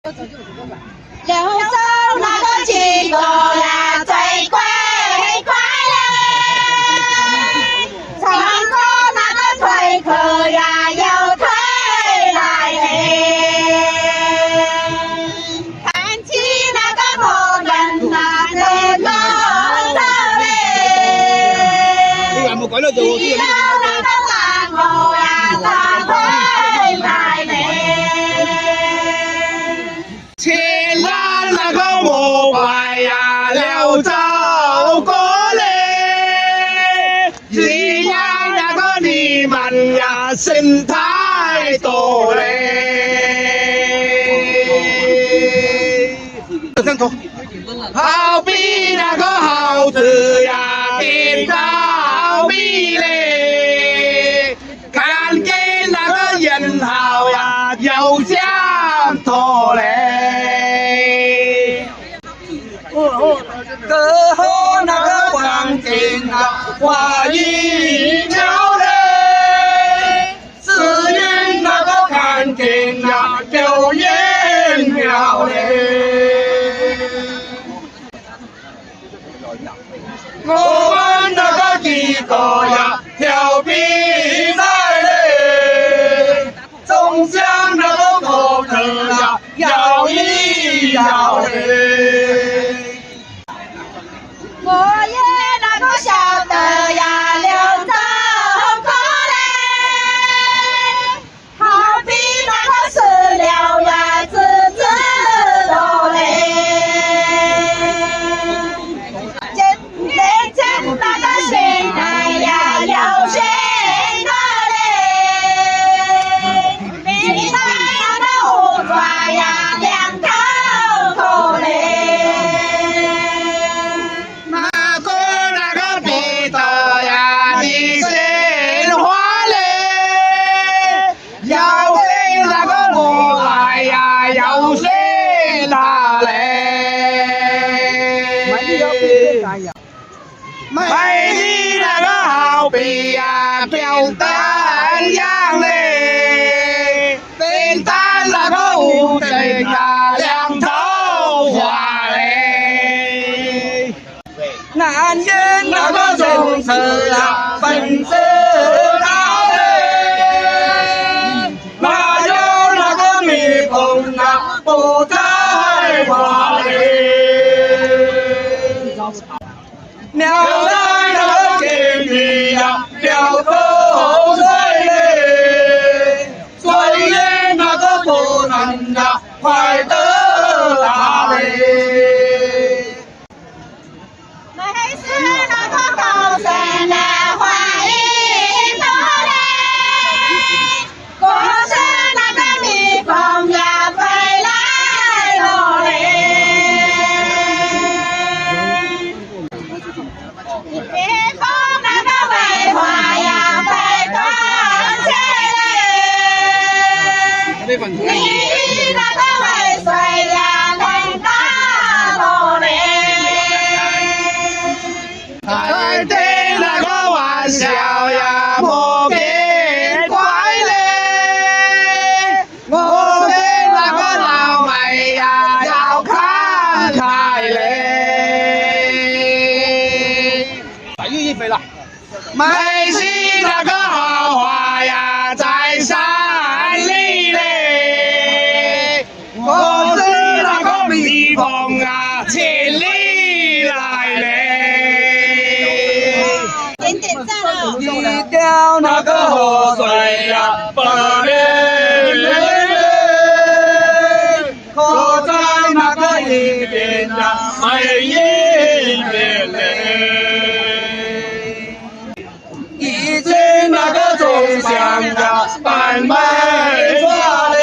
柳州那个几个呀最乖乖嘞，唱歌那个推客呀又推来嘞，看起那个某人那个高头嘞，只有那个大狗呀才会来嘞。前南那个魔怪呀，柳州过来，人家那个你们呀，心太多嘞。好比那个耗子呀，颠倒比嘞，看见那个人好呀，又想拖嘞。歌后那个光景啊，花一飘嘞，只因那个看见呀，柳叶飘嘞。我们那个几个呀，调皮在嘞，总想那个口头呀，摇一摇嘞。我也那个晓得呀，柳州过嘞，好比那个石榴呀，枝枝多嘞，见那个心爱呀，有心多嘞，你看那个五爪呀，两头头嘞。美丽那个好比呀，吊灯样嘞，电灯那个无灯呀，两头花嘞。男人那个总是呀，本事高嘞，哪有那个蜜蜂啊，不采花嘞。鸟在那个天地呀，掉口水嘞，所以那个不能呀，快得大嘞。没事那个高山那花一朵嘞，可是那个蜜蜂呀飞来了嘞。蜜蜂那个飞花呀飞过去嘞，你那个尾水呀能打落嘞。开的那个玩笑呀，莫给怪嘞，我的那个老妹呀，要看开嘞。飞了，美西那个豪华呀，在山里嘞，我是那个蜜蜂啊，千里来嘞。点点赞哦！一条那个河水呀，不连连，可在那个一边呀，没一边嘞。以前那个总想呀，扮美耍嘞，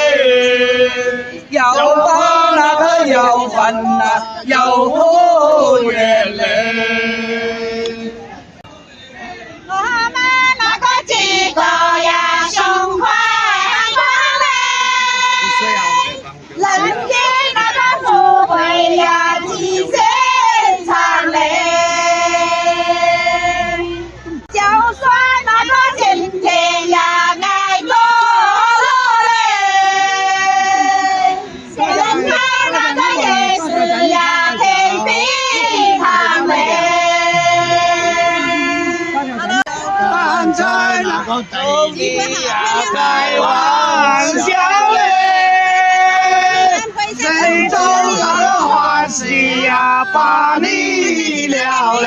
要把那个要饭呐，要活月嘞。我们那个几个呀，胸怀光嘞，人间那个富贵呀，几千长嘞。就算那个今天呀爱过了嘞，谁人看你呀开玩笑嘞，谁都那个欢喜呀把你了嘞。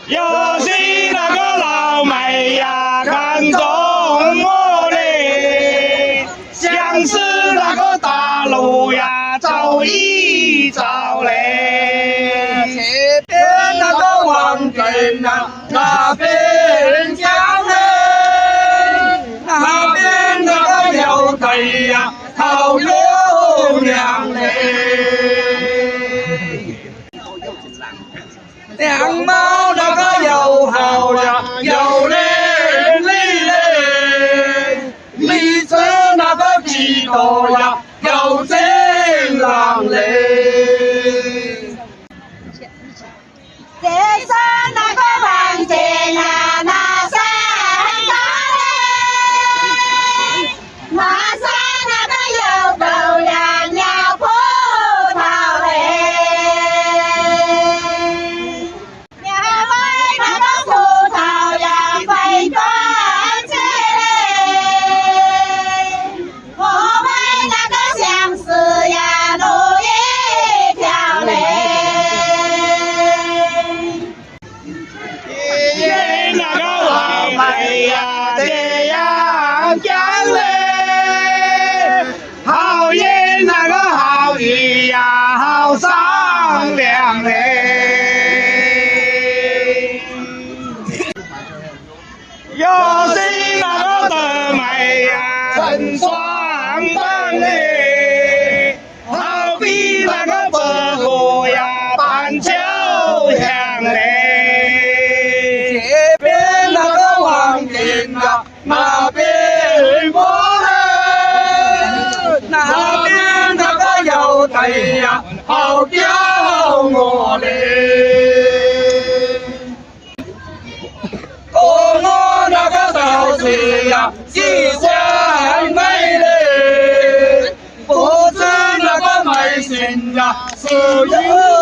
有些那个老妹呀看中我嘞，像是那个大路呀走一走嘞。这边那个王镇啊，那边江嘞，那边那个有腿呀，好有娘嘞。娘猫那个又好呀，又伶俐嘞，你是那个几多呀，又真郎嘞。这山那个王姐呀，那山高嘞，那山那个有狗呀，有葡萄嘞，因为那个葡萄呀会转起嘞，我们那个相思呀路一条嘞。那个老妹呀这样讲嘞，好言那个好语呀好商量嘞。有些那个的妹呀很爽朗嘞，好比那个百合呀伴秋香嘞。这边那个王镇呀，那边我嘞，那边那个有腿呀，好叫我嘞。我那个小姐呀，吉祥美嘞，不知那个美心呀，是有。